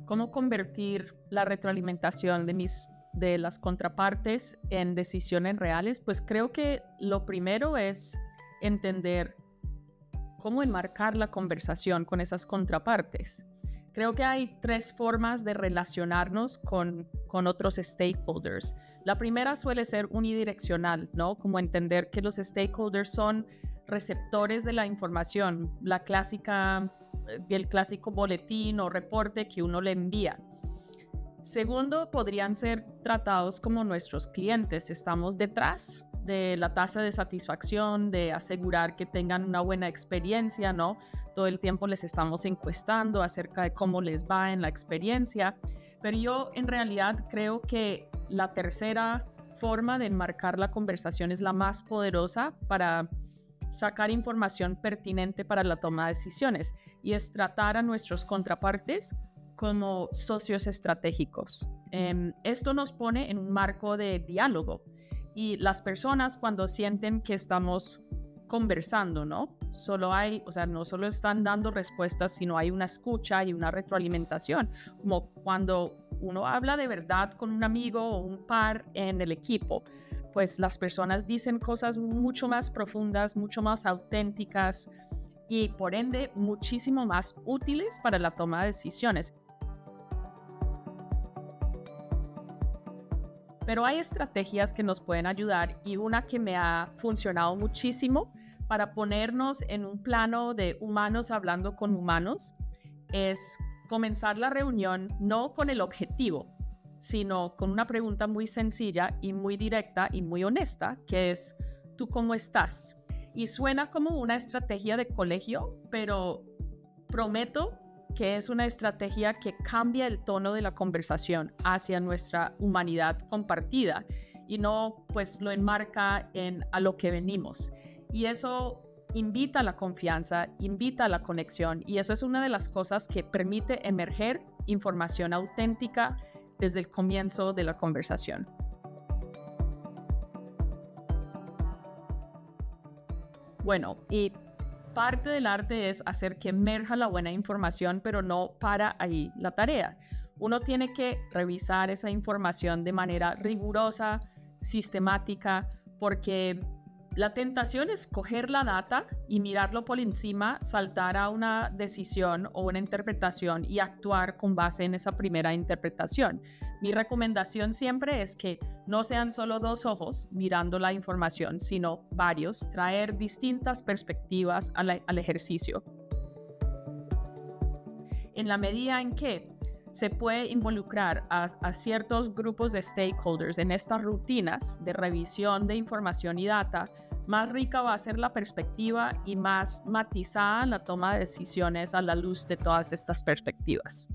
¿Cómo convertir la retroalimentación de las contrapartes en decisiones reales? Pues creo que lo primero es entender cómo enmarcar la conversación con esas contrapartes. Creo que hay 3 formas de relacionarnos con otros stakeholders. La primera suele ser unidireccional, ¿no? Como entender que los stakeholders son receptores de la información, el clásico boletín o reporte que uno le envía. Segundo, podrían ser tratados como nuestros clientes. Estamos detrás de la tasa de satisfacción, de asegurar que tengan una buena experiencia, ¿no? Todo el tiempo les estamos encuestando acerca de cómo les va en la experiencia. Pero yo en realidad creo que la tercera forma de enmarcar la conversación es la más poderosa para sacar información pertinente para la toma de decisiones, y es tratar a nuestros contrapartes como socios estratégicos. Esto nos pone en un marco de diálogo, y las personas, cuando sienten que estamos conversando, ¿no? No solo están dando respuestas, sino hay una escucha y una retroalimentación, como cuando uno habla de verdad con un amigo o un par en el equipo. Pues las personas dicen cosas mucho más profundas, mucho más auténticas y por ende muchísimo más útiles para la toma de decisiones. Pero hay estrategias que nos pueden ayudar, y una que me ha funcionado muchísimo para ponernos en un plano de humanos hablando con humanos es comenzar la reunión no con el objetivo, sino con una pregunta muy sencilla y muy directa y muy honesta, que es: ¿tú cómo estás? Y suena como una estrategia de colegio, pero prometo que es una estrategia que cambia el tono de la conversación hacia nuestra humanidad compartida y no pues lo enmarca en a lo que venimos. Y eso invita a la confianza, invita a la conexión, y eso es una de las cosas que permite emerger información auténtica desde el comienzo de la conversación. Bueno, y parte del arte es hacer que emerja la buena información, pero no para ahí la tarea. Uno tiene que revisar esa información de manera rigurosa, sistemática, porque la tentación es coger la data y mirarlo por encima, saltar a una decisión o una interpretación y actuar con base en esa primera interpretación. Mi recomendación siempre es que no sean solo 2 ojos mirando la información, sino varios, traer distintas perspectivas al ejercicio. En la medida en que se puede involucrar a ciertos grupos de stakeholders en estas rutinas de revisión de información y data, más rica va a ser la perspectiva y más matizada la toma de decisiones a la luz de todas estas perspectivas.